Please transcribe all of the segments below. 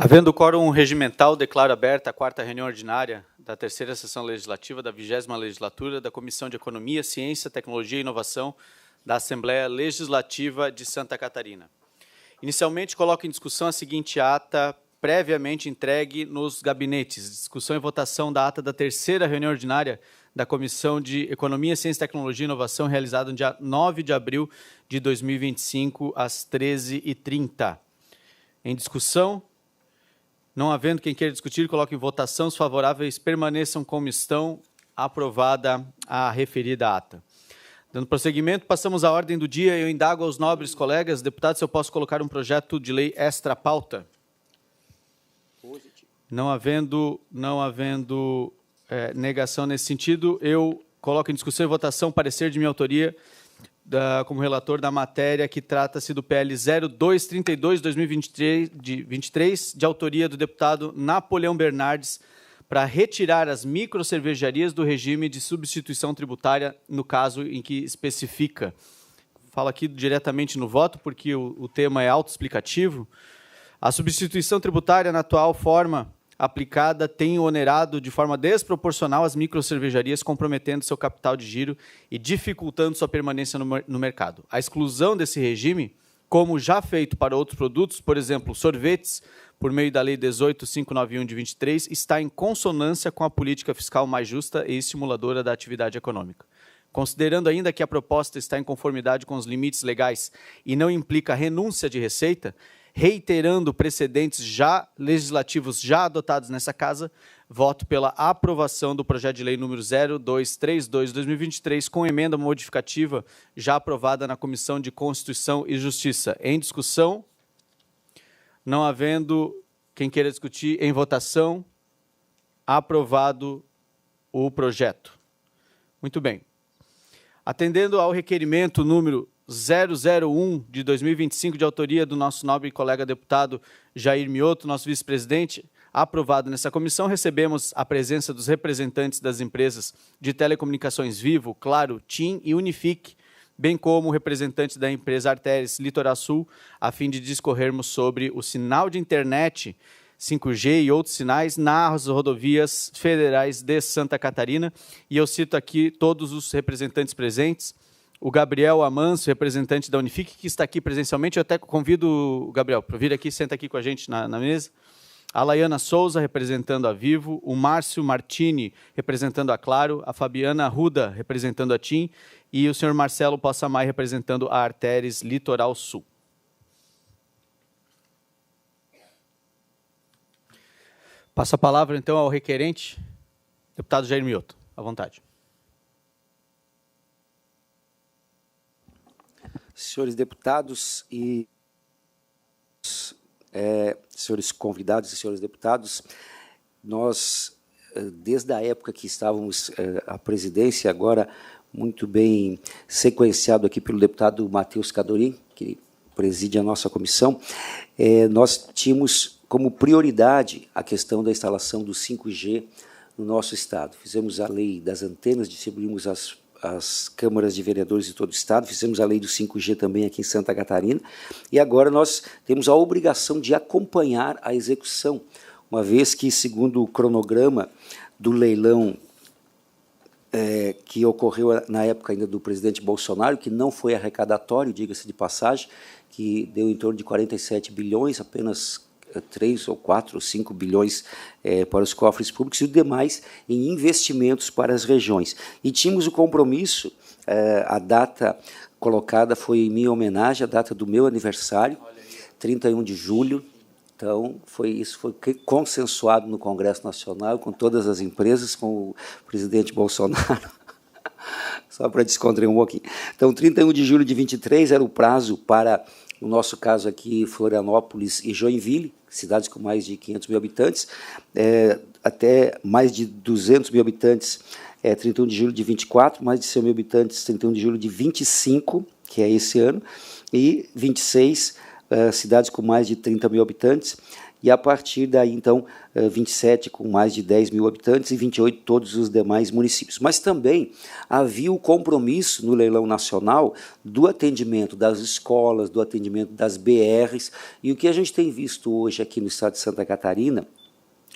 Havendo quórum regimental, declaro aberta a quarta reunião ordinária da terceira sessão legislativa da 20ª legislatura da Comissão de Economia, Ciência, Tecnologia e Inovação da Assembleia Legislativa de Santa Catarina. Inicialmente, coloco em discussão a seguinte ata previamente entregue nos gabinetes. Discussão e votação da ata da terceira reunião ordinária da Comissão de Economia, Ciência, Tecnologia e Inovação, realizada no dia 9 de abril de 2025, às 13h30. Em discussão, não havendo quem queira discutir, coloco em votação. Os favoráveis permaneçam como estão. Aprovada a referida ata. Dando prosseguimento, passamos à ordem do dia. Eu indago aos nobres colegas, deputados, se eu posso colocar um projeto de lei extra-pauta. Não havendo negação nesse sentido, eu coloco em discussão e votação parecer de minha autoria como relator da matéria que trata-se do PL 0232/2023, de autoria do deputado Napoleão Bernardes, para retirar as microcervejarias do regime de substituição tributária, no caso em que especifica. Falo aqui diretamente no voto, porque o tema é autoexplicativo. A substituição tributária, na atual forma aplicada, tem onerado de forma desproporcional as microcervejarias, comprometendo seu capital de giro e dificultando sua permanência no mercado. A exclusão desse regime, como já feito para outros produtos, por exemplo, sorvetes, por meio da Lei 18.591 de 23, está em consonância com a política fiscal mais justa e estimuladora da atividade econômica. Considerando ainda que a proposta está em conformidade com os limites legais e não implica renúncia de receita, reiterando precedentes legislativos já adotados nessa casa, voto pela aprovação do projeto de lei número 0232/2023, com emenda modificativa já aprovada na Comissão de Constituição e Justiça. Em discussão, não havendo quem queira discutir, em votação, aprovado o projeto. Muito bem. Atendendo ao requerimento número 001 de 2025, de autoria do nosso nobre colega deputado Jair Mioto, nosso vice-presidente, aprovado nessa comissão, recebemos a presença dos representantes das empresas de telecomunicações Vivo, Claro, TIM e Unifique, bem como o representante da empresa Arteres Litoral Sul, a fim de discorrermos sobre o sinal de internet 5G e outros sinais nas rodovias federais de Santa Catarina. E eu cito aqui todos os representantes presentes. O Gabriel Amâncio, representante da Unifique, que está aqui presencialmente. Eu até convido o Gabriel para vir aqui, senta aqui com a gente na mesa. A Laiana Souza, representando a Vivo. O Márcio Martini, representando a Claro. A Fabiana Ruda, representando a TIM. E o senhor Marcelo Possamay, representando a Arteres Litoral Sul. Passo a palavra, então, ao requerente, deputado Jair Mioto. À vontade. Senhores deputados e senhores convidados e senhores deputados, nós, desde a época que estávamos à presidência, agora muito bem sequenciado aqui pelo deputado Matheus Cadorim, que preside a nossa comissão, nós tínhamos como prioridade a questão da instalação do 5G no nosso estado. Fizemos a lei das antenas, distribuímos as câmaras de vereadores de todo o estado, fizemos a lei do 5G também aqui em Santa Catarina, e agora nós temos a obrigação de acompanhar a execução, uma vez que, segundo o cronograma do leilão que ocorreu na época ainda do presidente Bolsonaro, que não foi arrecadatório, diga-se de passagem, que deu em torno de 47 bilhões, apenas 3 ou 4 ou 5 bilhões para os cofres públicos e o demais em investimentos para as regiões. E tínhamos o compromisso, a data colocada foi em minha homenagem, a data do meu aniversário, 31 de julho. Então, isso foi consensuado no Congresso Nacional, com todas as empresas, com o presidente Bolsonaro, só para descontrair um pouquinho. Então, 31 de julho de 23 era o prazo para, no nosso caso aqui, Florianópolis e Joinville, cidades com mais de 500 mil habitantes, até mais de 200 mil habitantes, 31 de julho de 24, mais de 100 mil habitantes, 31 de julho de 25, que é esse ano, e 26 cidades com mais de 30 mil habitantes, e a partir daí, então, 27 com mais de 10 mil habitantes e 28 todos os demais municípios. Mas também havia o compromisso no leilão nacional do atendimento das escolas, do atendimento das BRs, e o que a gente tem visto hoje aqui no estado de Santa Catarina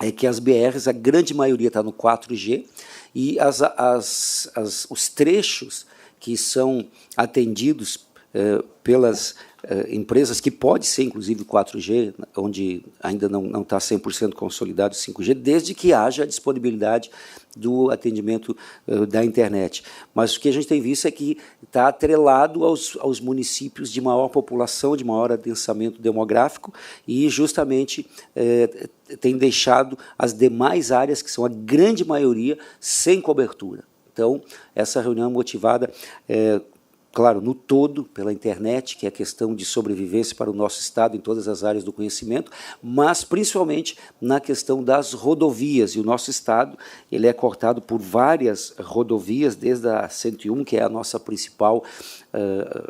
é que as BRs, a grande maioria está no 4G, e os trechos que são atendidos pelas empresas, que pode ser inclusive 4G, onde ainda não está 100% consolidado o 5G, desde que haja a disponibilidade do atendimento da internet. Mas o que a gente tem visto é que está atrelado aos municípios de maior população, de maior adensamento demográfico, e justamente tem deixado as demais áreas, que são a grande maioria, sem cobertura. Então, essa reunião é motivada claro, no todo, pela internet, que é a questão de sobrevivência para o nosso Estado em todas as áreas do conhecimento, mas principalmente na questão das rodovias. E o nosso Estado ele é cortado por várias rodovias, desde a 101, que é a nossa principal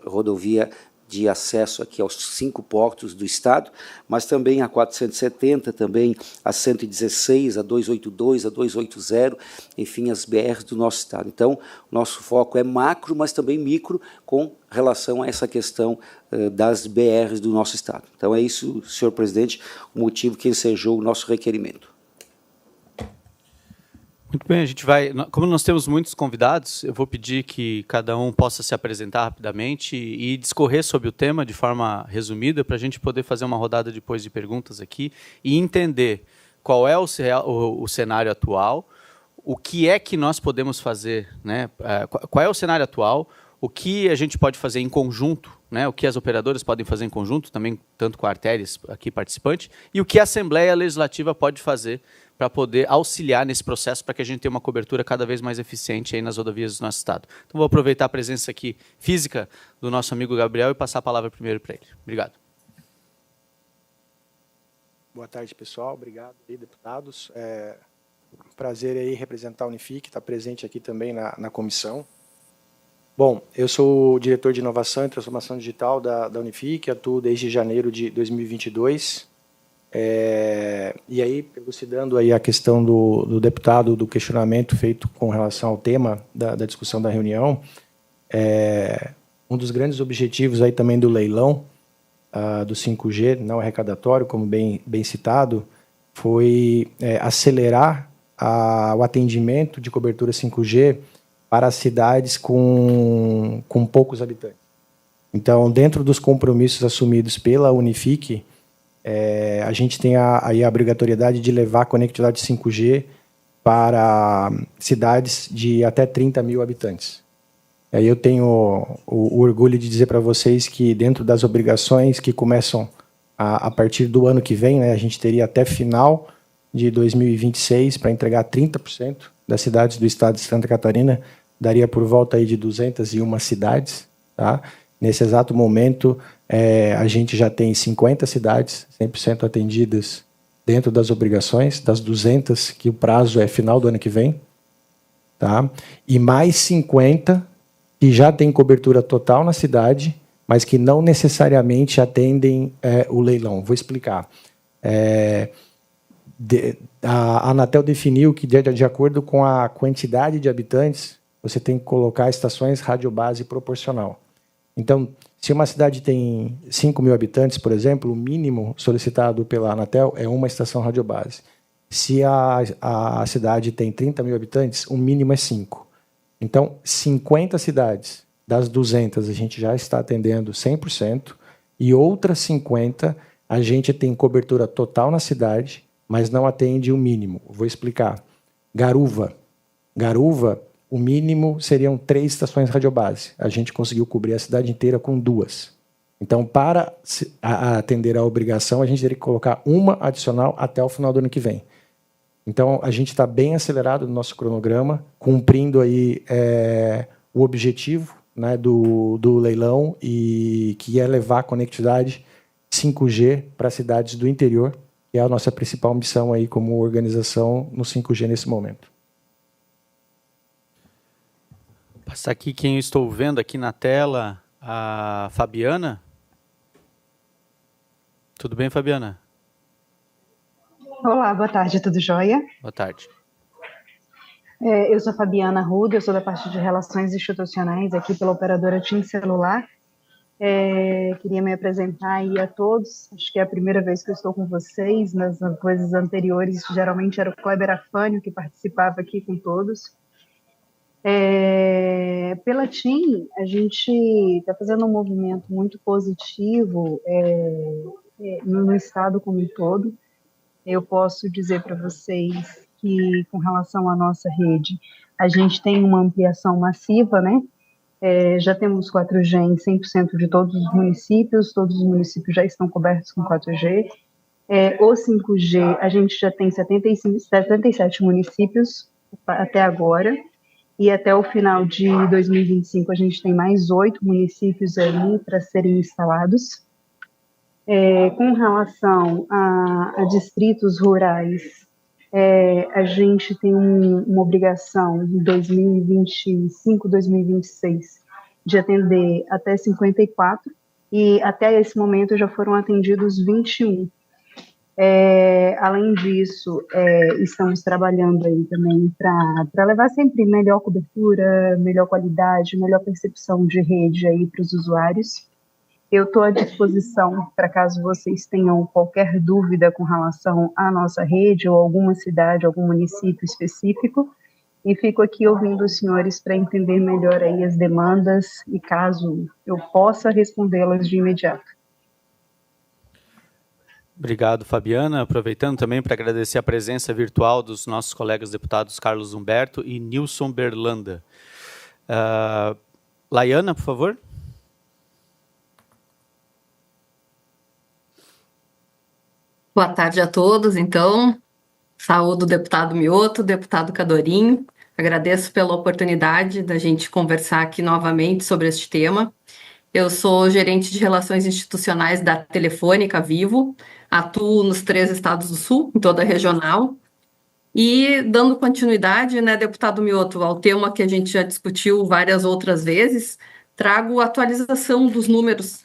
rodovia de acesso aqui aos 5 portos do Estado, mas também a 470, também a 116, a 282, a 280, enfim, as BRs do nosso Estado. Então, nosso foco é macro, mas também micro, com relação a essa questão das BRs do nosso Estado. Então, é isso, senhor presidente, o motivo que ensejou o nosso requerimento. Muito bem, a gente vai. Como nós temos muitos convidados, eu vou pedir que cada um possa se apresentar rapidamente e discorrer sobre o tema de forma resumida, para a gente poder fazer uma rodada depois de perguntas aqui e entender qual é o cenário atual, o que é que nós podemos fazer, né? Qual é o cenário atual, o que a gente pode fazer em conjunto, né? O que as operadoras podem fazer em conjunto, também tanto com a Arteris aqui participante, e o que a Assembleia Legislativa pode fazer para poder auxiliar nesse processo, para que a gente tenha uma cobertura cada vez mais eficiente aí nas rodovias do nosso Estado. Então, vou aproveitar a presença aqui física do nosso amigo Gabriel e passar a palavra primeiro para ele. Obrigado. Boa tarde, pessoal. Obrigado, aí, deputados. É um prazer aí representar a Unifique, estar presente aqui também na comissão. Bom, eu sou o diretor de inovação e transformação digital da Unifique, atuo desde janeiro de 2022. E aí, elucidando aí a questão do deputado, do questionamento feito com relação ao tema da discussão da reunião, um dos grandes objetivos aí também do leilão do 5G não arrecadatório, como bem citado, foi acelerar o atendimento de cobertura 5G para as cidades com poucos habitantes. Então, dentro dos compromissos assumidos pela Unifique, a gente tem aí a obrigatoriedade de levar a conectividade 5G para cidades de até 30 mil habitantes. Aí eu tenho o orgulho de dizer para vocês que, dentro das obrigações que começam a partir do ano que vem, né, a gente teria até final de 2026 para entregar 30% das cidades do estado de Santa Catarina, daria por volta aí de 201 cidades, tá? Nesse exato momento, a gente já tem 50 cidades 100% atendidas dentro das obrigações, das 200, que o prazo é final do ano que vem, tá? E mais 50 que já tem cobertura total na cidade, mas que não necessariamente atendem o leilão. Vou explicar. A Anatel definiu que, de acordo com a quantidade de habitantes, você tem que colocar estações radiobase proporcional. Então, se uma cidade tem 5 mil habitantes, por exemplo, o mínimo solicitado pela Anatel é uma estação radiobase. Se a cidade tem 30 mil habitantes, o mínimo é 5. Então, 50 cidades das 200 a gente já está atendendo 100%, e outras 50 a gente tem cobertura total na cidade, mas não atende o mínimo. Vou explicar. Garuva, o mínimo seriam 3 estações radiobase. A gente conseguiu cobrir a cidade inteira com 2. Então, para atender a obrigação, a gente teria que colocar uma adicional até o final do ano que vem. Então, a gente está bem acelerado no nosso cronograma, cumprindo aí o objetivo, né, do leilão, e que é levar a conectividade 5G para cidades do interior, que é a nossa principal missão aí como organização no 5G nesse momento. Passar aqui quem eu estou vendo aqui na tela, a Fabiana. Tudo bem, Fabiana? Olá, boa tarde, tudo jóia? Boa tarde. Eu sou a Fabiana Arruda, eu sou da parte de Relações Institucionais aqui pela operadora TIM Celular. Queria me apresentar aí a todos, acho que é a primeira vez que eu estou com vocês, nas coisas anteriores geralmente era o Kleber Afânio que participava aqui com todos. Pela TIM, a gente está fazendo um movimento muito positivo no estado como um todo. Eu posso dizer para vocês que, com relação à nossa rede, a gente tem uma ampliação massiva, né? Já temos 4G em 100% de todos os municípios já estão cobertos com 4G. O 5G, a gente já tem 77 municípios até agora, e até o final de 2025 a gente tem mais 8 municípios ali para serem instalados. Com relação a distritos rurais, a gente tem uma obrigação em 2025, 2026 de atender até 54, e até esse momento já foram atendidos 21. Além disso, estamos trabalhando aí também para levar sempre melhor cobertura, melhor qualidade, melhor percepção de rede aí para os usuários. Eu estou à disposição para caso vocês tenham qualquer dúvida com relação à nossa rede ou alguma cidade, algum município específico, e fico aqui ouvindo os senhores para entender melhor aí as demandas e caso eu possa respondê-las de imediato. Obrigado, Fabiana. Aproveitando também para agradecer a presença virtual dos nossos colegas deputados Carlos Humberto e Nilson Berlanda. Laiana, por favor. Boa tarde a todos, então. Saúdo o deputado Mioto, deputado Cadorim. Agradeço pela oportunidade da gente conversar aqui novamente sobre este tema. Eu sou gerente de Relações Institucionais da Telefônica Vivo, atuo nos 3 estados do Sul, em toda a regional. E, dando continuidade, né, deputado Mioto, ao tema que a gente já discutiu várias outras vezes, trago a atualização dos números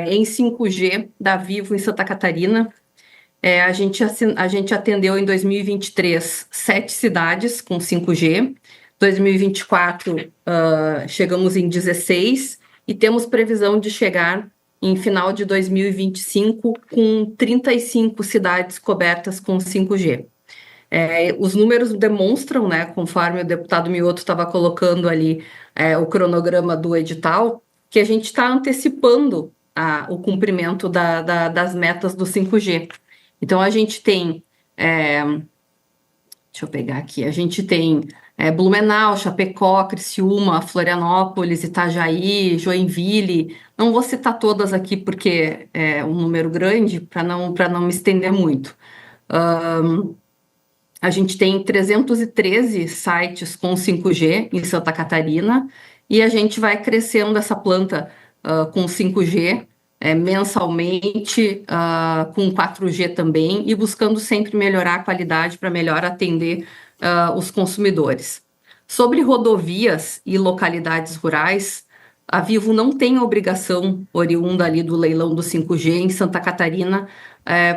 em 5G da Vivo em Santa Catarina. A gente atendeu em 2023 7 cidades com 5G, 2024 chegamos em 16 e temos previsão de chegar em final de 2025 com 35 cidades cobertas com 5G. Os números demonstram, né, conforme o deputado Mioto estava colocando ali o cronograma do edital, que a gente está antecipando o cumprimento das metas do 5G. Então, a gente tem, deixa eu pegar aqui, a gente tem Blumenau, Chapecó, Criciúma, Florianópolis, Itajaí, Joinville. Não vou citar todas aqui porque é um número grande, para não me estender muito. A gente tem 313 sites com 5G em Santa Catarina e a gente vai crescendo essa planta com 5G mensalmente, com 4G também, e buscando sempre melhorar a qualidade para melhor atender os consumidores. Sobre rodovias e localidades rurais, a Vivo não tem a obrigação oriunda ali do leilão do 5G em Santa Catarina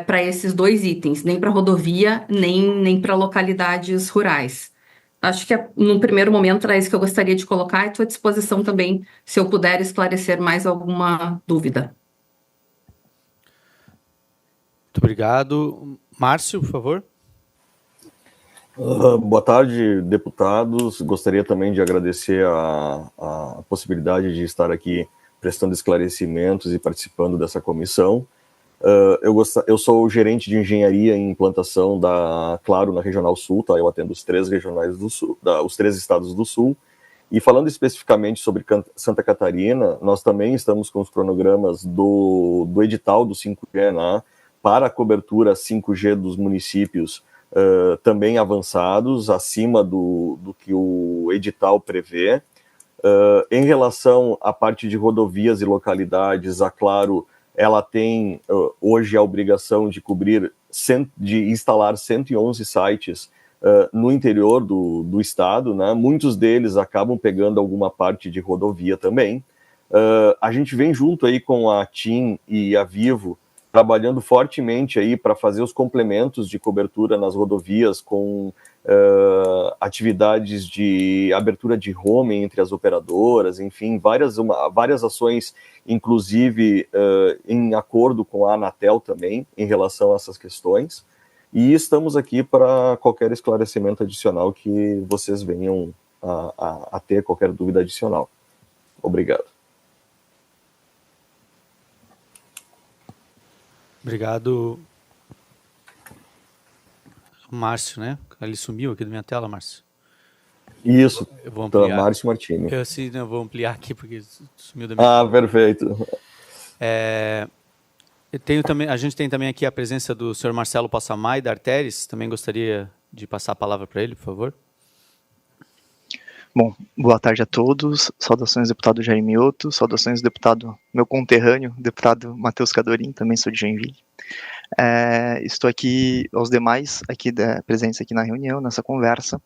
para esses 2 itens, nem para rodovia, nem para localidades rurais. Acho que, no primeiro momento, era isso que eu gostaria de colocar e estou à disposição também, se eu puder esclarecer mais alguma dúvida. Muito obrigado. Márcio, por favor. Boa tarde, deputados. Gostaria também de agradecer a possibilidade de estar aqui prestando esclarecimentos e participando dessa comissão. Eu sou o gerente de engenharia e implantação da Claro na Regional Sul, tá? Eu atendo os 3 regionais do Sul, os 3 estados do Sul. E falando especificamente sobre Santa Catarina, nós também estamos com os cronogramas do edital do 5G, né, para a cobertura 5G dos municípios também avançados, acima do que o edital prevê. Em relação à parte de rodovias e localidades, a Claro, ela tem hoje a obrigação de de instalar 111 sites no interior do estado, né? Muitos deles acabam pegando alguma parte de rodovia também. A gente vem junto aí com a TIM e a Vivo trabalhando fortemente aí para fazer os complementos de cobertura nas rodovias com atividades de abertura de roaming entre as operadoras, enfim, várias ações, inclusive em acordo com a Anatel também, em relação a essas questões. E estamos aqui para qualquer esclarecimento adicional que vocês venham a ter, qualquer dúvida adicional. Obrigado. Obrigado, Márcio, né? Ele sumiu aqui da minha tela, Márcio. Isso, eu vou ampliar. Márcio Martini. Eu vou ampliar aqui porque sumiu da minha tela. Perfeito. A gente tem também aqui a presença do senhor Marcelo Passamay, da Arteris. Também gostaria de passar a palavra para ele, por favor. Bom, boa tarde a todos. Saudações, deputado Jair Mioto. Saudações, deputado, meu conterrâneo, deputado Matheus Cadorim, também sou de Joinville. Estou aqui, aos demais aqui presentes aqui na reunião, nessa conversa.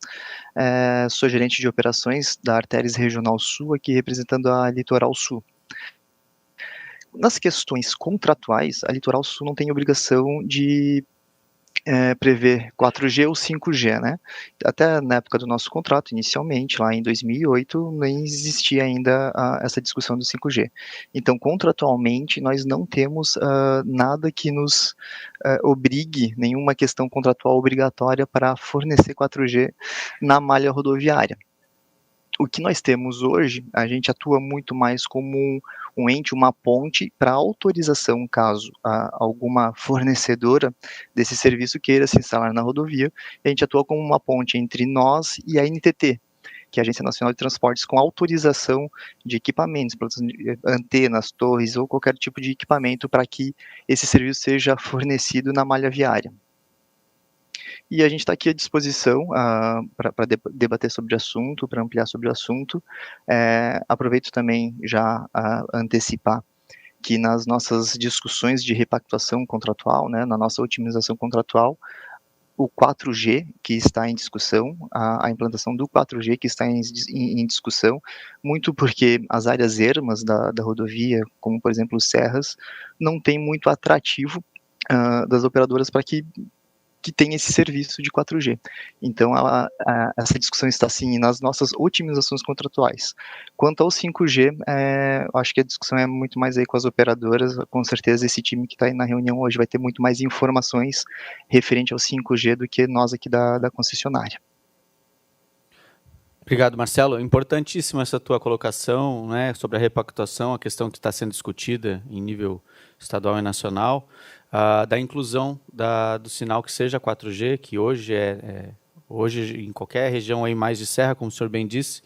Sou gerente de operações da Arteris Regional Sul, aqui representando a Litoral Sul. Nas questões contratuais, a Litoral Sul não tem obrigação de prever 4G ou 5G, né? Até na época do nosso contrato, inicialmente, lá em 2008, nem existia ainda essa discussão do 5G. Então, contratualmente, nós não temos nada que nos obrigue, nenhuma questão contratual obrigatória para fornecer 4G na malha rodoviária. O que nós temos hoje, a gente atua muito mais como um ente, uma ponte para autorização, caso alguma fornecedora desse serviço queira se instalar na rodovia, a gente atua como uma ponte entre nós e a NTT, que é a Agência Nacional de Transportes, com autorização de equipamentos, antenas, torres ou qualquer tipo de equipamento para que esse serviço seja fornecido na malha viária. E a gente está aqui à disposição para debater sobre o assunto, para ampliar sobre o assunto. Aproveito também já a antecipar que nas nossas discussões de repactuação contratual, né, na nossa otimização contratual, o 4G que está em discussão, a implantação do 4G que está em discussão, muito porque as áreas ermas da rodovia, como por exemplo serras, não tem muito atrativo das operadoras para que tem esse serviço de 4G. Então, essa discussão está, sim, nas nossas otimizações contratuais. Quanto ao 5G, acho que a discussão é muito mais aí com as operadoras. Com certeza, esse time que está aí na reunião hoje vai ter muito mais informações referente ao 5G do que nós aqui da concessionária. Obrigado, Marcelo. Importantíssima essa tua colocação, né, sobre a repactuação, a questão que está sendo discutida em nível estadual e nacional, da inclusão do sinal que seja 4G, que hoje hoje em qualquer região aí mais de serra, como o senhor bem disse,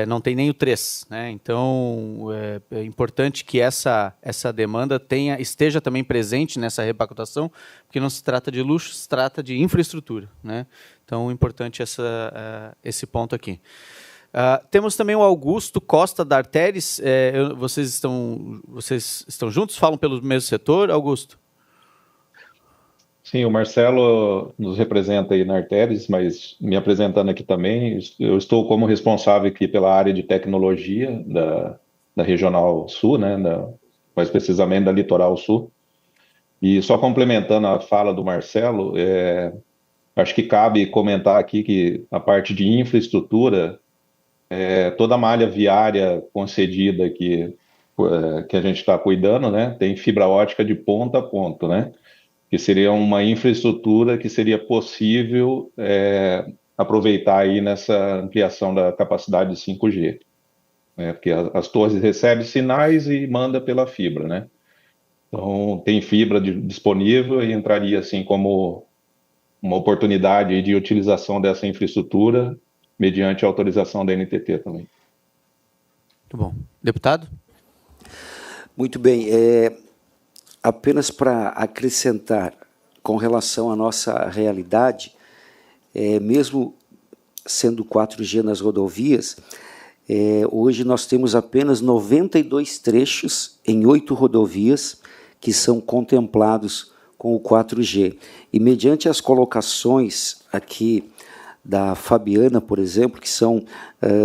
não tem nem o 3, né? Então é importante que essa demanda esteja também presente nessa repactuação, porque não se trata de luxo, se trata de infraestrutura, né? Então, importante esse ponto aqui. Temos também o Augusto Costa, da Arteris. Vocês estão juntos? Falam pelo mesmo setor, Augusto? Sim, o Marcelo nos representa aí na Arteris, mas me apresentando aqui também, eu estou como responsável aqui pela área de tecnologia da Regional Sul, né, mais precisamente da Litoral Sul. E só complementando a fala do Marcelo, acho que cabe comentar aqui que a parte de infraestrutura, toda a malha viária concedida aqui, que a gente está cuidando, né, tem fibra ótica de ponta a ponta, né, que seria uma infraestrutura que seria possível aproveitar aí nessa ampliação da capacidade de 5G, né, porque as torres recebem sinais e manda pela fibra, né, então tem fibra disponível e entraria assim como uma oportunidade de utilização dessa infraestrutura mediante a autorização da NTT também. Muito bom. Deputado? Muito bem. Apenas para acrescentar com relação à nossa realidade, mesmo sendo 4G nas rodovias, hoje nós temos apenas 92 trechos em 8 rodovias que são contemplados com o 4G. E mediante as colocações aqui da Fabiana, por exemplo, que são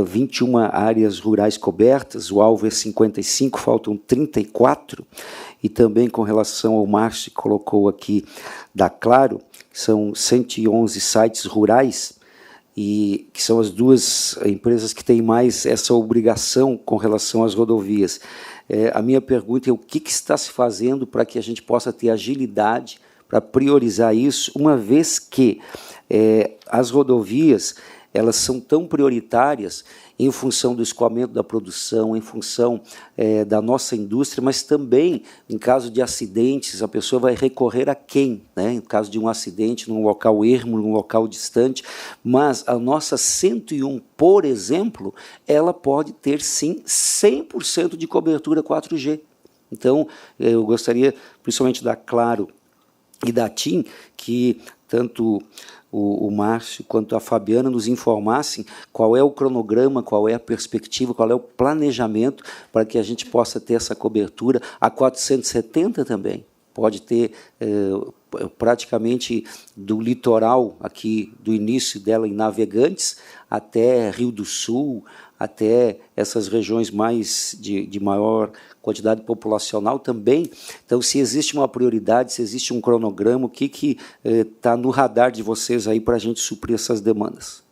21 áreas rurais cobertas, o alvo é 55, faltam 34, e também com relação ao Márcio, que colocou aqui da Claro, que são 111 sites rurais, e que são as duas empresas que têm mais essa obrigação com relação às rodovias. A minha pergunta é o que está se fazendo para que a gente possa ter agilidade para priorizar isso, uma vez que as rodovias elas são tão prioritárias em função do escoamento da produção, em função da nossa indústria, mas também, em caso de acidentes, a pessoa vai recorrer a quem? Né? Em caso de um acidente, num local ermo, num local distante, mas a nossa 101, por exemplo, ela pode ter, sim, 100% de cobertura 4G. Então, eu gostaria, principalmente da Claro e da TIM, que tanto o Márcio quanto a Fabiana nos informassem qual é o cronograma, qual é a perspectiva, qual é o planejamento para que a gente possa ter essa cobertura. A 470 também pode ter praticamente do litoral, aqui do início dela em Navegantes, até Rio do Sul, até essas regiões mais de maior quantidade populacional também. Então, se existe uma prioridade, se existe um cronograma, o que está no radar de vocês aí para a gente suprir essas demandas?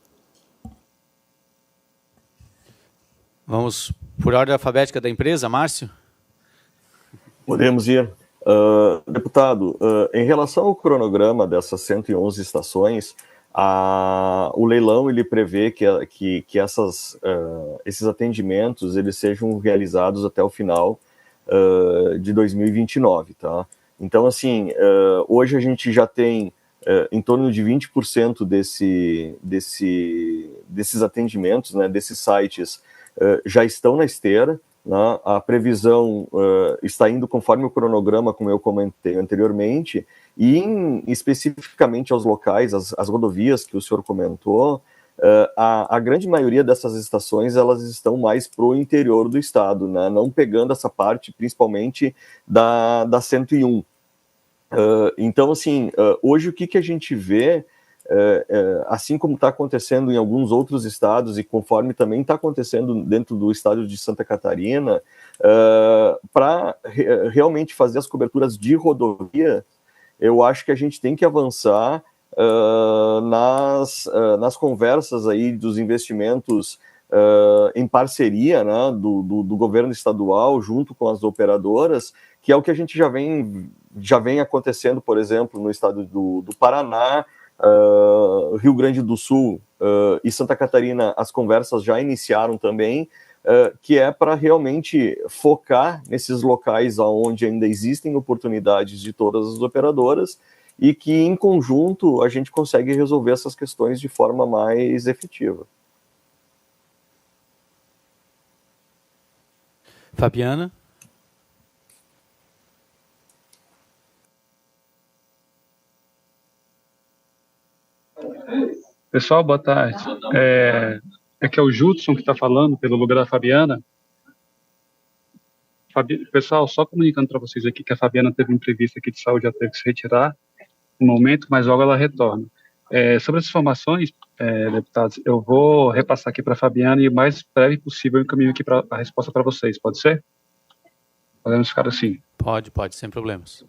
Vamos por ordem alfabética da empresa, Márcio? Podemos ir. Deputado, em relação ao cronograma dessas 111 estações, o leilão ele prevê que esses atendimentos eles sejam realizados até o final de 2029, tá? Então, assim, hoje a gente já tem em torno de 20% desses atendimentos, né, desses sites, já estão na esteira, né? A previsão está indo conforme o cronograma, como eu comentei anteriormente, e especificamente aos locais, as rodovias que o senhor comentou, a grande maioria dessas estações elas estão mais para o interior do estado, né? Não pegando essa parte principalmente da 101. Então, assim, hoje o que a gente vê, assim como está acontecendo em alguns outros estados e conforme também está acontecendo dentro do estado de Santa Catarina, para realmente fazer as coberturas de rodovia, eu acho que a gente tem que avançar nas conversas aí dos investimentos em parceria, né, do governo estadual junto com as operadoras, que é o que a gente já vem acontecendo, por exemplo, no estado do Paraná, Rio Grande do Sul e Santa Catarina. As conversas já iniciaram também, que é para realmente focar nesses locais onde ainda existem oportunidades de todas as operadoras e que, em conjunto, a gente consegue resolver essas questões de forma mais efetiva. Fabiana? Pessoal, boa tarde. Aqui é o Judson que está falando, pelo lugar da Fabiana. Pessoal, só comunicando para vocês aqui que a Fabiana teve um imprevisto aqui de saúde, já teve que se retirar no momento, mas logo ela retorna. Sobre as informações, deputados, eu vou repassar aqui para a Fabiana e o mais breve possível eu encaminho aqui a resposta para vocês, pode ser? Podemos ficar assim? Pode, sem problemas.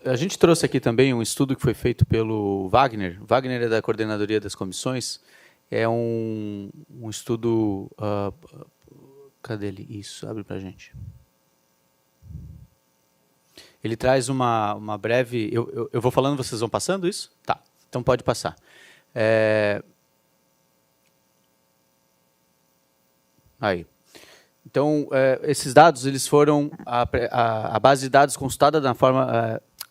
A gente trouxe aqui também um estudo que foi feito pelo Wagner. Wagner é da Coordenadoria das Comissões. É um estudo... cadê ele? Isso, abre para a gente. Ele traz uma breve... Eu vou falando, vocês vão passando isso? Tá, então pode passar. Aí. Então, esses dados eles foram a base de dados consultada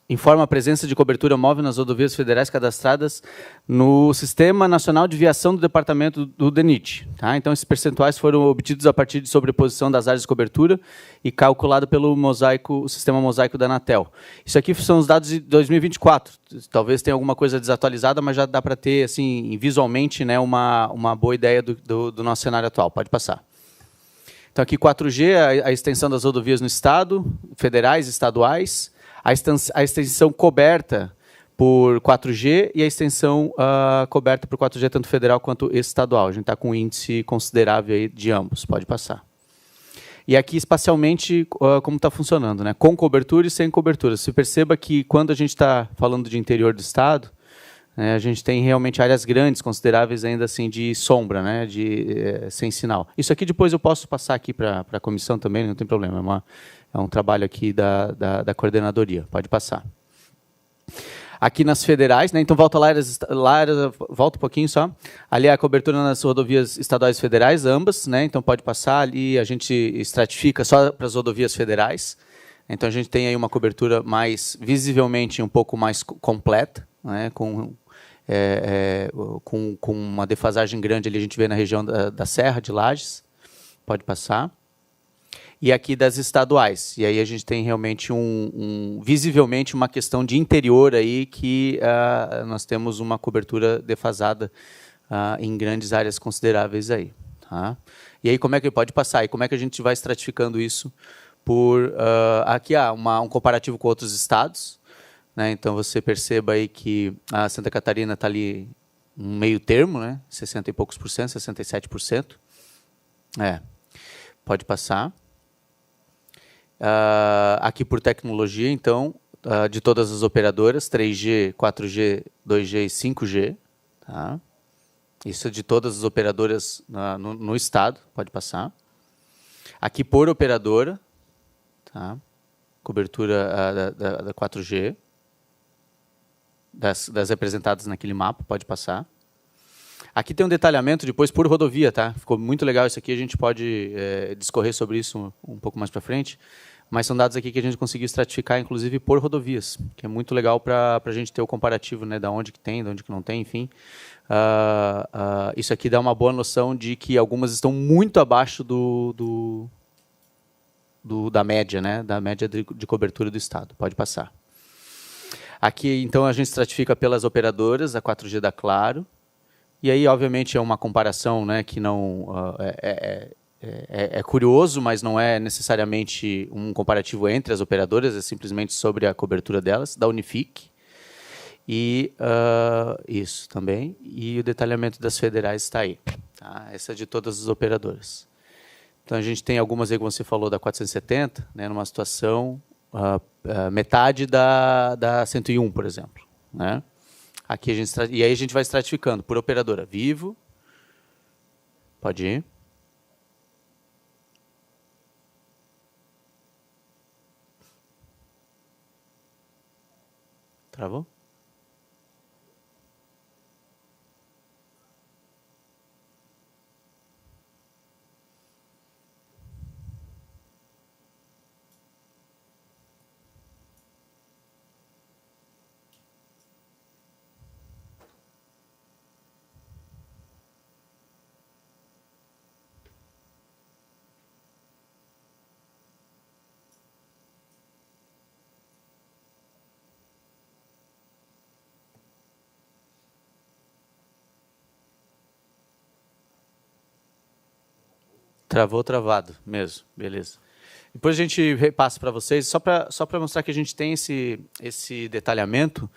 informa a presença de cobertura móvel nas rodovias federais cadastradas no Sistema Nacional de Viação do Departamento do DENIT. Tá? Então, esses percentuais foram obtidos a partir de sobreposição das áreas de cobertura e calculado pelo o sistema mosaico da Anatel. Isso aqui são os dados de 2024. Talvez tenha alguma coisa desatualizada, mas já dá para ter assim, visualmente, né, uma boa ideia do nosso cenário atual. Pode passar. Então, aqui 4G, a extensão das rodovias no estado, federais, estaduais, a extensão coberta por 4G e a extensão coberta por 4G tanto federal quanto estadual. A gente está com um índice considerável aí de ambos. Pode passar. E aqui, espacialmente, como está funcionando, né? Com cobertura e sem cobertura. Você perceba que, quando a gente está falando de interior do estado, né, a gente tem realmente áreas grandes, consideráveis ainda assim, de sombra, né, sem sinal. Isso aqui depois eu posso passar aqui para a comissão também, não tem problema. É um trabalho aqui da coordenadoria. Pode passar. Aqui nas federais, né? Então volta lá, volta um pouquinho só. Ali é a cobertura nas rodovias estaduais e federais, ambas, né? Então pode passar ali, a gente estratifica só para as rodovias federais. Então a gente tem aí uma cobertura mais, visivelmente, um pouco mais completa, né? Com uma defasagem grande ali, a gente vê na região da Serra de Lages. Pode passar. E aqui das estaduais. E aí a gente tem realmente visivelmente uma questão de interior aí que nós temos uma cobertura defasada em grandes áreas consideráveis aí. Tá? E aí como é que pode passar? E como é que a gente vai estratificando isso por... aqui há um comparativo com outros estados. Né? Então você perceba aí que a Santa Catarina está ali um meio termo, né? 60 e poucos por cento, 67%. Pode passar. Aqui por tecnologia, então, de todas as operadoras, 3G, 4G, 2G e 5G. Tá? Isso é de todas as operadoras no estado, pode passar. Aqui por operadora, tá? Cobertura da 4G, das representadas naquele mapa, pode passar. Aqui tem um detalhamento depois por rodovia, tá? Ficou muito legal isso aqui, a gente pode discorrer sobre isso um pouco mais para frente, mas são dados aqui que a gente conseguiu estratificar, inclusive por rodovias, que é muito legal para a gente ter o comparativo, né, da onde que tem, da onde que não tem, enfim. Isso aqui dá uma boa noção de que algumas estão muito abaixo da média, né, da média de cobertura do estado. Pode passar. Aqui, então, a gente estratifica pelas operadoras, a 4G da Claro. E aí, obviamente, é uma comparação, né, que não é curioso, mas não é necessariamente um comparativo entre as operadoras, é simplesmente sobre a cobertura delas, da Unifique. E isso também. E o detalhamento das federais está aí. Tá? Essa é de todas as operadoras. Então, a gente tem algumas aí, como você falou, da 470, né, numa situação metade da 101, por exemplo. Né? Aqui e aí a gente vai estratificando por operadora. Vivo. Pode ir. Travou? Travou, travado mesmo, beleza. Depois a gente repassa para vocês, só para mostrar que a gente tem esse detalhamento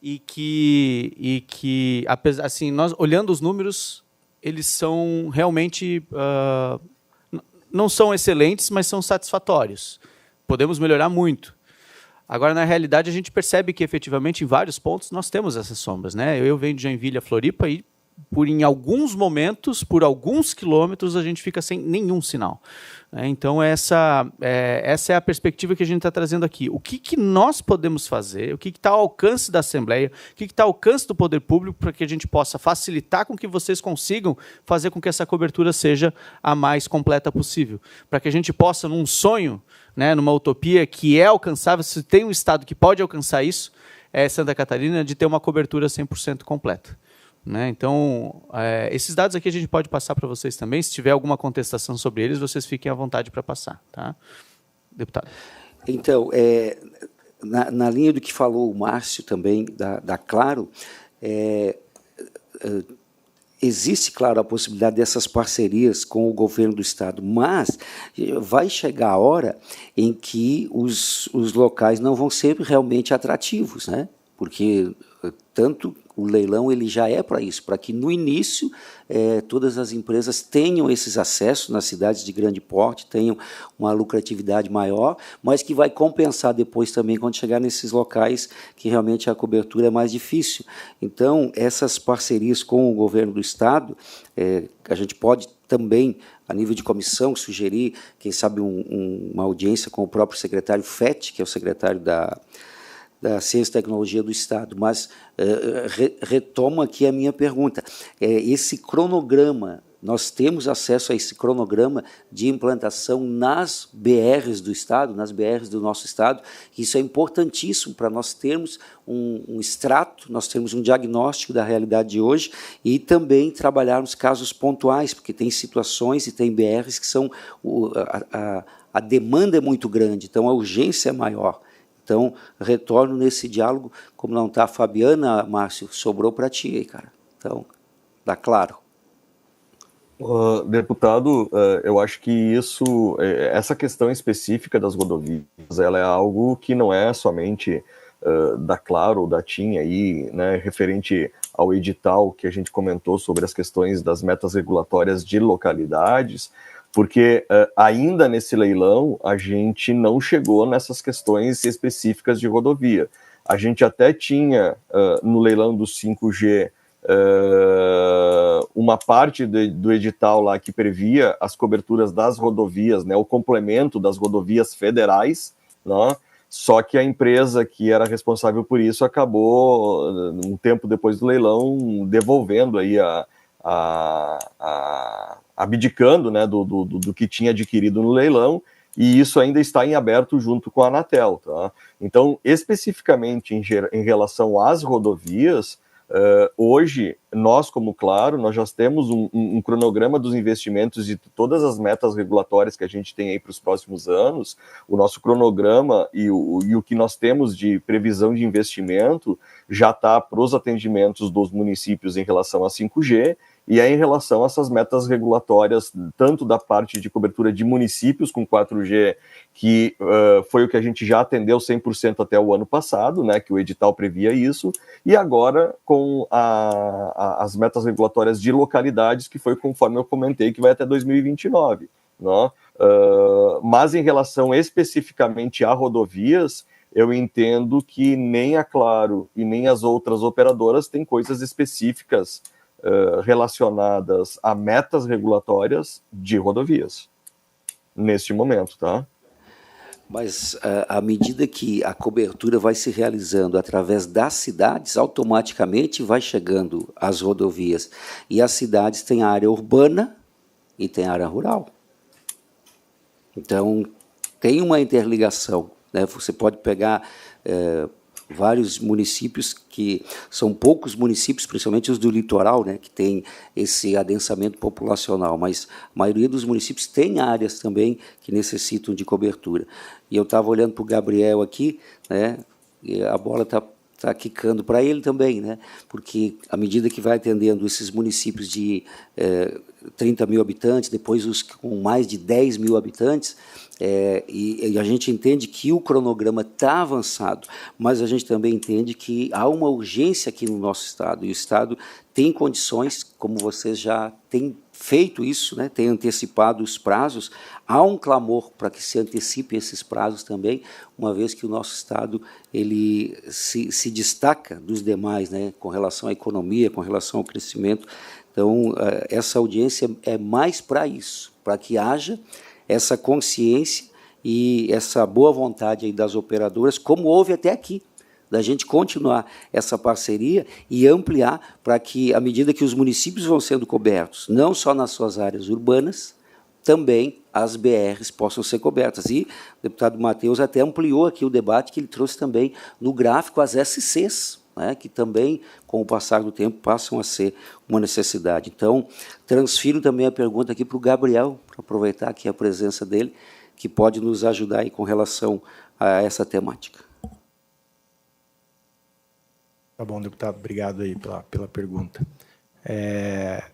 e que assim, nós olhando os números, eles são realmente, não são excelentes, mas são satisfatórios. Podemos melhorar muito. Agora, na realidade, a gente percebe que, efetivamente, em vários pontos, nós temos essas sombras. Né? Eu venho de Joinville a Floripa e, em alguns momentos, por alguns quilômetros, a gente fica sem nenhum sinal. Então, essa é a perspectiva que a gente está trazendo aqui. O que nós podemos fazer, o que está ao alcance da Assembleia, o que está ao alcance do poder público para que a gente possa facilitar com que vocês consigam fazer com que essa cobertura seja a mais completa possível. Para que a gente possa, num sonho, né, numa utopia que é alcançável, se tem um estado que pode alcançar isso, é Santa Catarina, de ter uma cobertura 100% completa. Né? Então, esses dados aqui a gente pode passar para vocês também. Se tiver alguma contestação sobre eles, vocês fiquem à vontade para passar. Tá? Deputado. Então, na linha do que falou o Márcio também, da Claro, existe, claro, a possibilidade dessas parcerias com o governo do Estado, mas vai chegar a hora em que os locais não vão ser realmente atrativos, né? porque tanto o leilão ele já é para isso, para que no início todas as empresas tenham esses acessos nas cidades de grande porte, tenham uma lucratividade maior, mas que vai compensar depois também quando chegar nesses locais que realmente a cobertura é mais difícil. Então, essas parcerias com o governo do Estado, a gente pode também, a nível de comissão, sugerir, quem sabe, uma audiência com o próprio secretário FET, que é o secretário da Ciência e Tecnologia do Estado, mas retomo aqui a minha pergunta. Esse cronograma, nós temos acesso a esse cronograma de implantação nas BRs do Estado, nas BRs do nosso Estado, isso é importantíssimo para nós termos um extrato, nós termos um diagnóstico da realidade de hoje e também trabalharmos casos pontuais, porque tem situações e tem BRs que são... A demanda é muito grande, então a urgência é maior. Então, retorno nesse diálogo, como não está a Fabiana, Márcio, sobrou para ti aí, cara. Então, dá claro. Deputado, eu acho que essa questão específica das rodovias, ela é algo que não é somente da Claro ou da TIM aí, né, referente ao edital que a gente comentou sobre as questões das metas regulatórias de localidades, porque ainda nesse leilão a gente não chegou nessas questões específicas de rodovia. A gente até tinha, no leilão do 5G, uma parte do edital lá que previa as coberturas das rodovias, né, o complemento das rodovias federais, né, só que a empresa que era responsável por isso acabou, um tempo depois do leilão, devolvendo aí abdicando, né, do que tinha adquirido no leilão, e isso ainda está em aberto junto com a Anatel. Tá? Então, especificamente em relação às rodovias, hoje, nós, como Claro, nós já temos um cronograma dos investimentos de todas as metas regulatórias que a gente tem aí para os próximos anos. O nosso cronograma e o que nós temos de previsão de investimento já está para os atendimentos dos municípios em relação a 5G, e em relação a essas metas regulatórias, tanto da parte de cobertura de municípios com 4G, que foi o que a gente já atendeu 100% até o ano passado, né, que o edital previa isso, e agora com as metas regulatórias de localidades, que foi conforme eu comentei, que vai até 2029. Né? Mas em relação especificamente a rodovias, eu entendo que nem a Claro e nem as outras operadoras têm coisas específicas relacionadas a metas regulatórias de rodovias, neste momento, tá? Mas à medida que a cobertura vai se realizando através das cidades, automaticamente vai chegando às rodovias. E as cidades têm a área urbana e tem a área rural. Então, tem uma interligação, né? Você pode pegar... vários municípios que são poucos municípios, principalmente os do litoral, né, que tem esse adensamento populacional, mas a maioria dos municípios tem áreas também que necessitam de cobertura. E eu estava olhando para o Gabriel aqui, né, e a bola está quicando para ele também, né, porque à medida que vai atendendo esses municípios de 30 mil habitantes, depois os com mais de 10 mil habitantes, e a gente entende que o cronograma está avançado, mas a gente também entende que há uma urgência aqui no nosso Estado, e o Estado tem condições, como vocês já têm feito isso, né, tem antecipado os prazos, há um clamor para que se antecipe esses prazos também, uma vez que o nosso Estado ele se destaca dos demais, né, com relação à economia, com relação ao crescimento. Então, essa audiência é mais para isso, para que haja essa consciência e essa boa vontade aí das operadoras, como houve até aqui, da gente continuar essa parceria e ampliar para que, à medida que os municípios vão sendo cobertos, não só nas suas áreas urbanas, também as BRs possam ser cobertas. E o deputado Matheus até ampliou aqui o debate, que ele trouxe também no gráfico as SCs, né, que também, com o passar do tempo, passam a ser uma necessidade. Então, transfiro também a pergunta aqui para o Gabriel, para aproveitar aqui a presença dele, que pode nos ajudar aí com relação a essa temática. Tá bom, deputado, obrigado aí pela pergunta.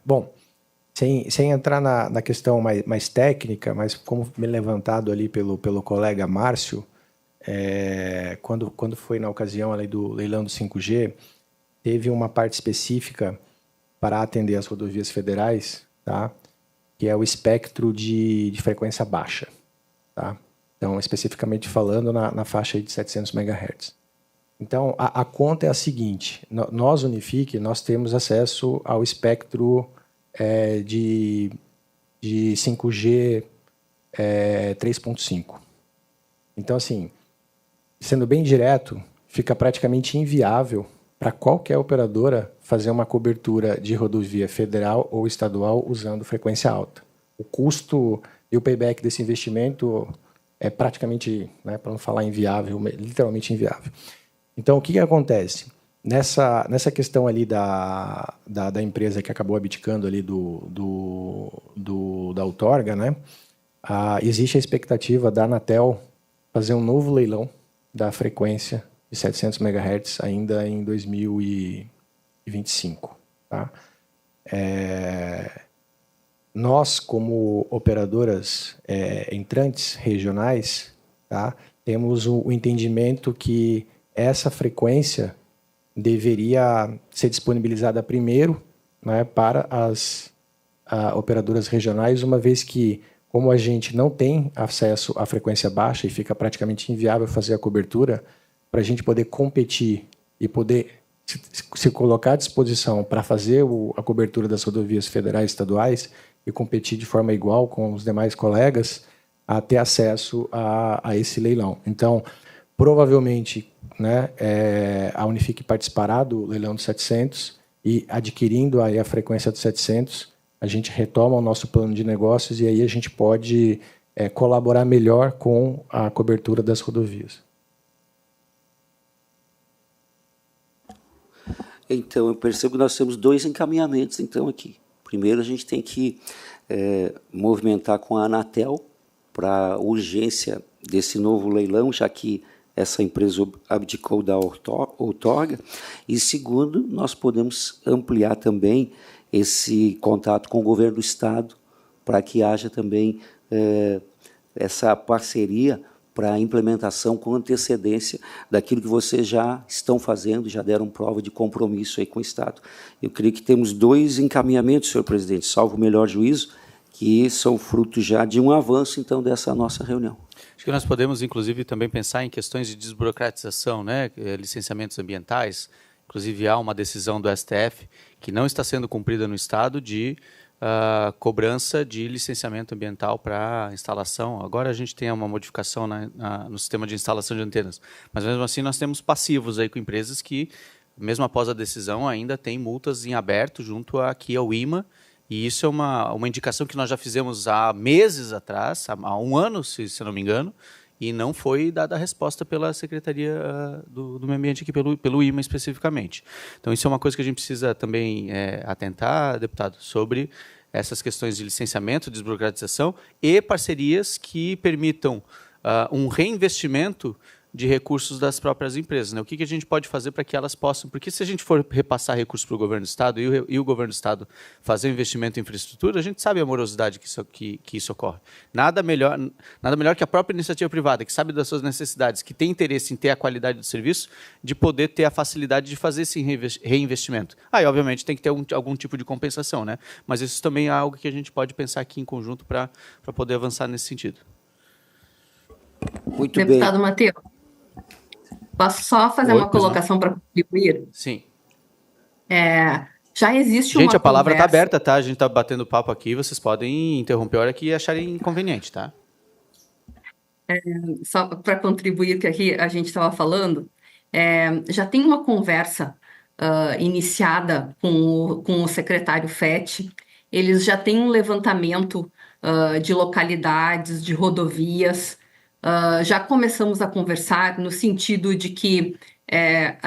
Bom, sem entrar na questão mais técnica, mas como me levantado ali pelo colega Márcio, quando foi na ocasião ali do leilão do 5G, teve uma parte específica para atender as rodovias federais, tá? Que é o espectro de frequência baixa. Tá? Então, especificamente falando na faixa aí de 700 MHz. Então, a conta é a seguinte, nós, Unifique, nós temos acesso ao espectro de 5G 3.5. Então, assim, sendo bem direto, fica praticamente inviável para qualquer operadora fazer uma cobertura de rodovia federal ou estadual usando frequência alta. O custo e o payback desse investimento é praticamente, né, para não falar inviável, literalmente inviável. Então, o que acontece? Nessa questão ali da empresa que acabou abdicando ali da outorga, né, existe a expectativa da Anatel fazer um novo leilão da frequência de 700 MHz ainda em 2025. Tá? Nós, como operadoras entrantes regionais, tá, temos o entendimento que essa frequência deveria ser disponibilizada primeiro, né, para as operadoras regionais, uma vez que, como a gente não tem acesso à frequência baixa e fica praticamente inviável fazer a cobertura, para a gente poder competir e poder se colocar à disposição para fazer a cobertura das rodovias federais e estaduais e competir de forma igual com os demais colegas, a ter acesso a esse leilão. Então, provavelmente, né, a Unifique participará do leilão dos 700 e, adquirindo aí a frequência dos 700, a gente retoma o nosso plano de negócios e aí a gente pode colaborar melhor com a cobertura das rodovias. Então, eu percebo que nós temos dois encaminhamentos, então, aqui. Primeiro, a gente tem que movimentar com a Anatel para a urgência desse novo leilão, já que essa empresa abdicou da outorga. E, segundo, nós podemos ampliar também esse contato com o governo do Estado para que haja também essa parceria para a implementação com antecedência daquilo que vocês já estão fazendo, já deram prova de compromisso aí com o Estado. Eu creio que temos dois encaminhamentos, senhor presidente, salvo o melhor juízo, que são fruto já de um avanço, então, dessa nossa reunião. Acho que nós podemos, inclusive, também pensar em questões de desburocratização, né? Licenciamentos ambientais. Inclusive, há uma decisão do STF que não está sendo cumprida no Estado de cobrança de licenciamento ambiental para instalação. Agora a gente tem uma modificação no sistema de instalação de antenas, mas mesmo assim nós temos passivos aí com empresas que, mesmo após a decisão, ainda tem multas em aberto junto aqui ao IMA, e isso é uma indicação que nós já fizemos há meses atrás, há um ano, se não me engano, e não foi dada a resposta pela Secretaria do Meio Ambiente aqui, pelo IMA especificamente. Então, isso é uma coisa que a gente precisa também atentar, deputado, sobre essas questões de licenciamento, desburocratização e parcerias que permitam um reinvestimento de recursos das próprias empresas, né? O que a gente pode fazer para que elas possam... Porque se a gente for repassar recursos para o governo do Estado e o governo do Estado fazer investimento em infraestrutura, a gente sabe a morosidade que isso ocorre. Nada melhor que a própria iniciativa privada, que sabe das suas necessidades, que tem interesse em ter a qualidade do serviço, de poder ter a facilidade de fazer esse reinvestimento. Aí, obviamente, tem que ter algum tipo de compensação, né? Mas isso também é algo que a gente pode pensar aqui em conjunto para poder avançar nesse sentido. Muito bem. Deputado Matheus, posso só fazer uma colocação para contribuir? Sim. Já existe uma Gente, a palavra está conversa... aberta, tá? A gente está batendo papo aqui, vocês podem interromper a hora que acharem inconveniente, tá? Só para contribuir que aqui a gente estava falando, já tem uma conversa iniciada com o secretário FET, eles já têm um levantamento de localidades, de rodovias, já começamos a conversar no sentido de que,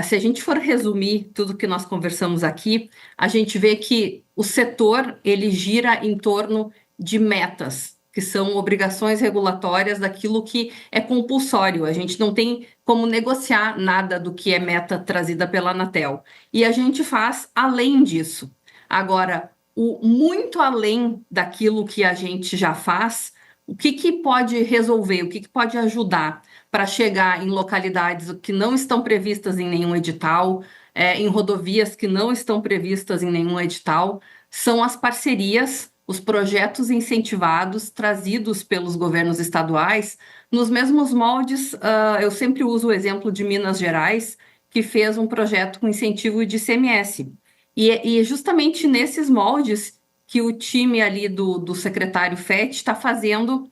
se a gente for resumir tudo que nós conversamos aqui, a gente vê que o setor ele gira em torno de metas, que são obrigações regulatórias daquilo que é compulsório. A gente não tem como negociar nada do que é meta trazida pela Anatel. E a gente faz além disso. Agora, muito além daquilo que a gente já faz, o que pode resolver, o que pode ajudar? para chegar em localidades que não estão previstas em nenhum edital, em rodovias que não estão previstas em nenhum edital, são as parcerias, os projetos incentivados, trazidos pelos governos estaduais, nos mesmos moldes. Eu sempre uso o exemplo de Minas Gerais, que fez um projeto com incentivo de ICMS. E é justamente nesses moldes que o time ali do secretário Fetti está fazendo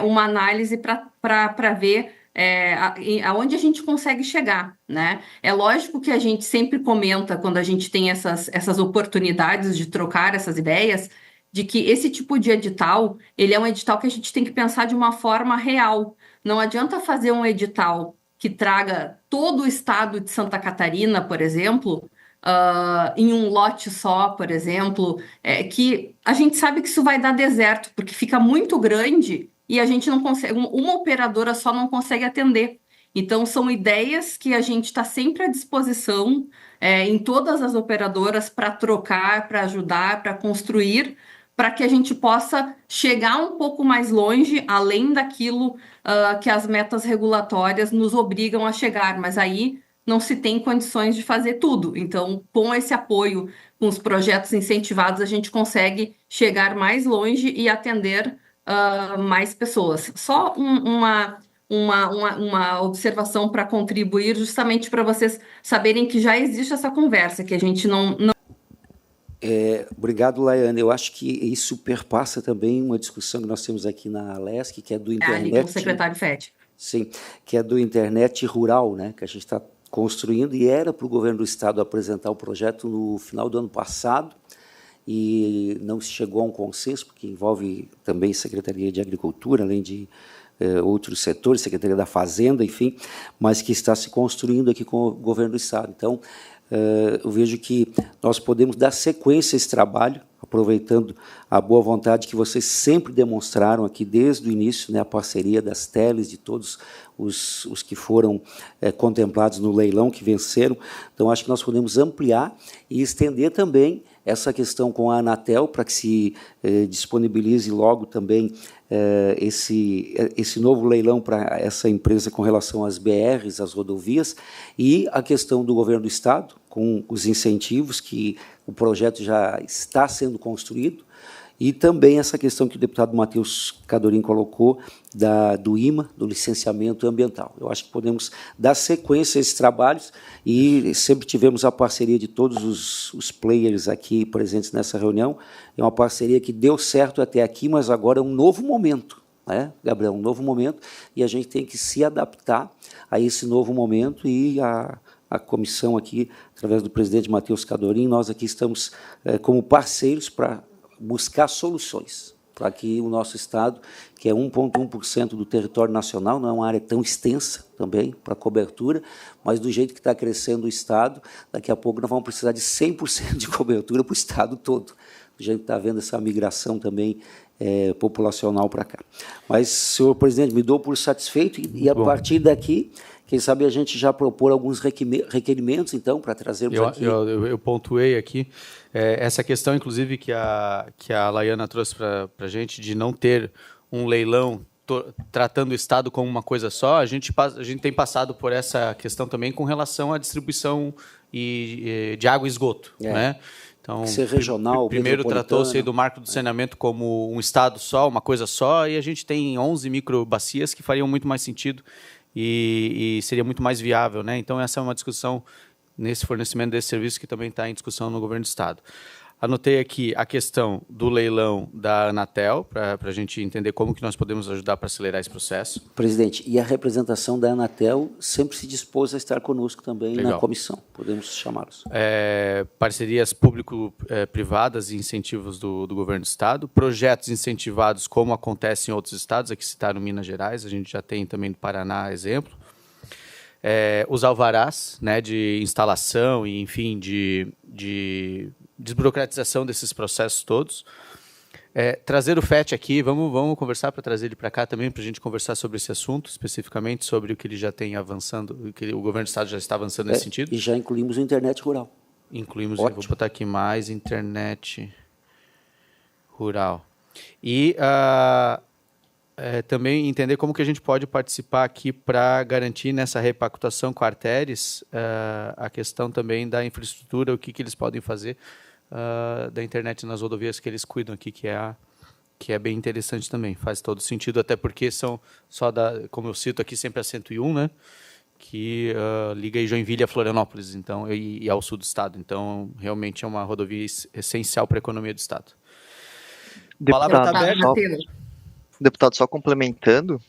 uma análise para ver aonde a gente consegue chegar, né? É lógico que a gente sempre comenta, quando a gente tem essas oportunidades de trocar essas ideias, de que esse tipo de edital, ele é um edital que a gente tem que pensar de uma forma real. Não adianta fazer um edital que traga todo o estado de Santa Catarina, por exemplo, em um lote só, por exemplo, que a gente sabe que isso vai dar deserto, porque fica muito grande e a gente não consegue, uma operadora só não consegue atender. Então, são ideias que a gente está sempre à disposição em todas as operadoras para trocar, para ajudar, para construir, para que a gente possa chegar um pouco mais longe, além daquilo que as metas regulatórias nos obrigam a chegar. Mas aí não se tem condições de fazer tudo. Então, com esse apoio, com os projetos incentivados, a gente consegue chegar mais longe e atender mais pessoas. Só uma observação para contribuir, justamente para vocês saberem que já existe essa conversa, que a gente não... Obrigado, Laiane. Eu acho que isso perpassa também uma discussão que nós temos aqui na Alesc, que é do internet... ali com o secretário Fetti. Sim, que é do internet rural, né, que a gente está construindo, e era para o governo do estado apresentar o projeto no final do ano passado, e não se chegou a um consenso, porque envolve também Secretaria de Agricultura, além de outros setores, Secretaria da Fazenda, enfim, mas que está se construindo aqui com o governo do estado. Então, eu vejo que nós podemos dar sequência a esse trabalho, aproveitando a boa vontade que vocês sempre demonstraram aqui desde o início, né, a parceria das teles, de todos os que foram contemplados no leilão, que venceram. Então, acho que nós podemos ampliar e estender também essa questão com a Anatel, para que se disponibilize logo também esse novo leilão para essa empresa com relação às BRs, às rodovias, e a questão do governo do estado, com os incentivos, que o projeto já está sendo construído, e também essa questão que o deputado Matheus Cadorim colocou do IMA, do licenciamento ambiental. Eu acho que podemos dar sequência a esses trabalhos, e sempre tivemos a parceria de todos os players aqui presentes nessa reunião. É uma parceria que deu certo até aqui, mas agora é um novo momento, né, Gabriel? Um novo momento, e a gente tem que se adaptar a esse novo momento, e a comissão aqui, através do presidente Matheus Cadorim, nós aqui estamos como parceiros para buscar soluções para que o nosso estado, que é 1,1% do território nacional, não é uma área tão extensa também para cobertura, mas do jeito que está crescendo o estado, daqui a pouco nós vamos precisar de 100% de cobertura para o estado todo, do jeito que está havendo essa migração também populacional para cá. Mas, senhor presidente, me dou por satisfeito, e a partir daqui, quem sabe a gente já propor alguns requerimentos, então, para trazermos aqui... Eu pontuei aqui essa questão, inclusive, que a Laiana trouxe para a gente, de não ter um leilão tratando o Estado como uma coisa só. A gente tem passado por essa questão também com relação à distribuição de água e esgoto, né? Então, ser regional, primeiro tratou-se do marco do saneamento como um estado só, uma coisa só, e a gente tem 11 microbacias que fariam muito mais sentido e seria muito mais viável, né? Então, essa é uma discussão nesse fornecimento desse serviço que também está em discussão no governo do estado. Anotei aqui a questão do leilão da Anatel, para a gente entender como que nós podemos ajudar para acelerar esse processo. Presidente, e a representação da Anatel sempre se dispôs a estar conosco também na comissão. Podemos chamá-los. Parcerias público-privadas e incentivos do governo do estado. Projetos incentivados, como acontece em outros estados. Aqui citaram Minas Gerais, a gente já tem também no Paraná exemplo. Os alvarás, né, de instalação e, enfim, de desburocratização desses processos todos. Trazer o Fetti aqui, vamos conversar para trazer ele para cá também, para a gente conversar sobre esse assunto, especificamente sobre o que ele já tem avançando, o que o governo do estado já está avançando nesse sentido. E já incluímos o internet rural. Incluímos, vou botar aqui mais, internet rural. E também entender como que a gente pode participar aqui para garantir nessa repactuação com a Arteris a questão também da infraestrutura, o que eles podem fazer da internet nas rodovias que eles cuidam aqui, que é bem interessante também, faz todo sentido, até porque são só como eu cito aqui sempre a 101, né, que liga aí Joinville a Florianópolis, então, e ao sul do estado, então realmente é uma rodovia essencial para a economia do estado. A palavra está aberta. Deputado, só complementando,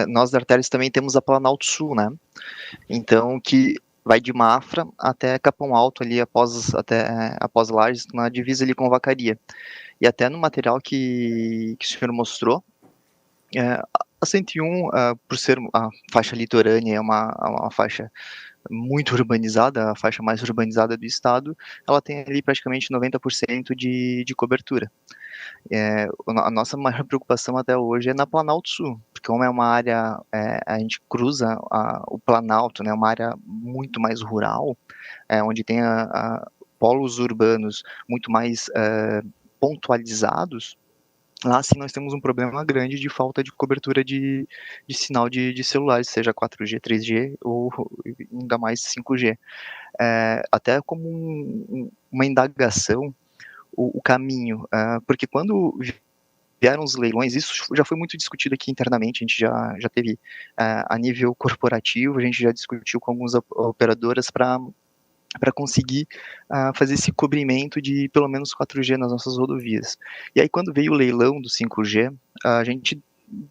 nós da Arteris também temos a Planalto Sul, né? Então, que vai de Mafra até Capão Alto, ali após Lages, na divisa ali com Vacaria. E até no material que o senhor mostrou, a 101, por ser a faixa litorânea, é uma faixa muito urbanizada, a faixa mais urbanizada do estado, ela tem ali praticamente 90% de cobertura. A nossa maior preocupação até hoje é na Planalto Sul, porque como é uma área, a gente cruza o Planalto, né, uma área muito mais rural, onde tem polos urbanos muito mais pontualizados. Lá sim nós temos um problema grande de falta de cobertura de sinal de celulares, seja 4G, 3G ou ainda mais 5G. Até como uma indagação, o caminho, porque quando vieram os leilões, isso já foi muito discutido aqui internamente, a gente já teve a nível corporativo, a gente já discutiu com algumas operadoras para conseguir fazer esse cobrimento de pelo menos 4G nas nossas rodovias. E aí quando veio o leilão do 5G, a gente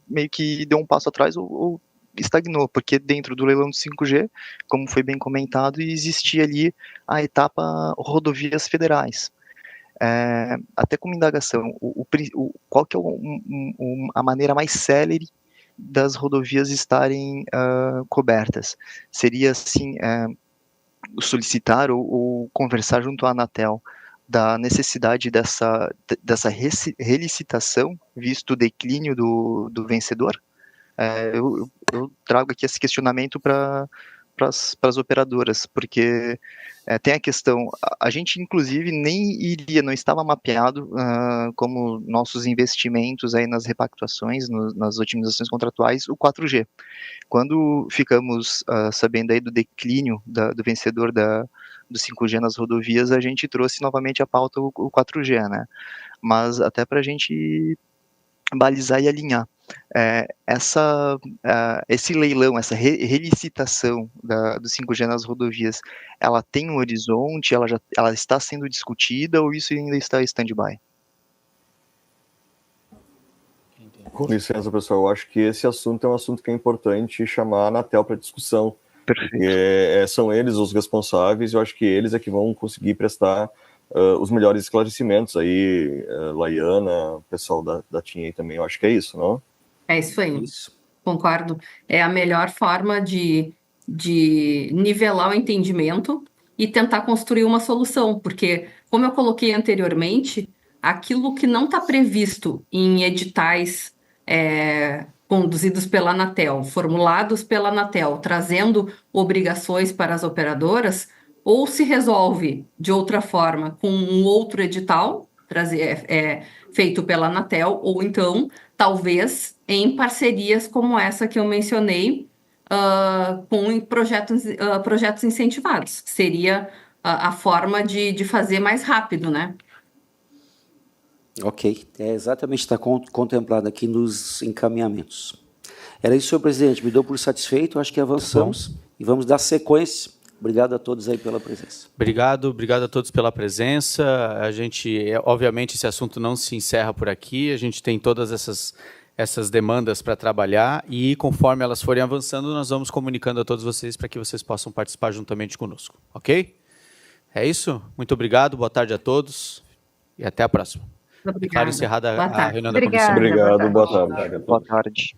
meio que deu um passo atrás ou estagnou, porque dentro do leilão do 5G, como foi bem comentado, existia ali a etapa rodovias federais. Até como indagação, qual que é a maneira mais célere das rodovias estarem cobertas? Seria assim, solicitar ou conversar junto à Anatel da necessidade dessa relicitação, visto o declínio do vencedor? Eu trago aqui esse questionamento para as operadoras, porque tem a questão, a gente inclusive não estava mapeado como nossos investimentos aí nas repactuações, nas otimizações contratuais, o 4G. Quando ficamos sabendo aí do declínio do vencedor do 5G nas rodovias, a gente trouxe novamente à pauta o 4G, né? Mas até para a gente balizar e alinhar. Esse leilão, essa relicitação do 5G nas rodovias, ela tem um horizonte, ela está sendo discutida ou isso ainda está em stand-by? Com licença, pessoal, eu acho que esse assunto é um assunto que é importante chamar a Anatel para discussão. Perfeito. Porque são eles os responsáveis, eu acho que eles é que vão conseguir prestar os melhores esclarecimentos aí, Laiana, o pessoal da TIM aí também, eu acho que é isso, não? É isso aí, concordo. É a melhor forma de nivelar o entendimento e tentar construir uma solução, porque, como eu coloquei anteriormente, aquilo que não está previsto em editais conduzidos pela Anatel, formulados pela Anatel, trazendo obrigações para as operadoras, ou se resolve de outra forma com um outro edital feito pela Anatel, ou então, talvez, em parcerias como essa que eu mencionei, com projetos incentivados. Seria a forma de fazer mais rápido, né? Ok, exatamente, está contemplado aqui nos encaminhamentos. Era isso, senhor presidente, me deu por satisfeito, acho que avançamos e vamos dar sequência. Obrigado a todos aí pela presença. Obrigado a todos pela presença. A gente, obviamente, esse assunto não se encerra por aqui, a gente tem todas essas demandas para trabalhar e, conforme elas forem avançando, nós vamos comunicando a todos vocês para que vocês possam participar juntamente conosco, ok? É isso? Muito obrigado, boa tarde a todos e até a próxima. Declaro encerrada a reunião da comissão. Obrigado, boa tarde. Boa tarde.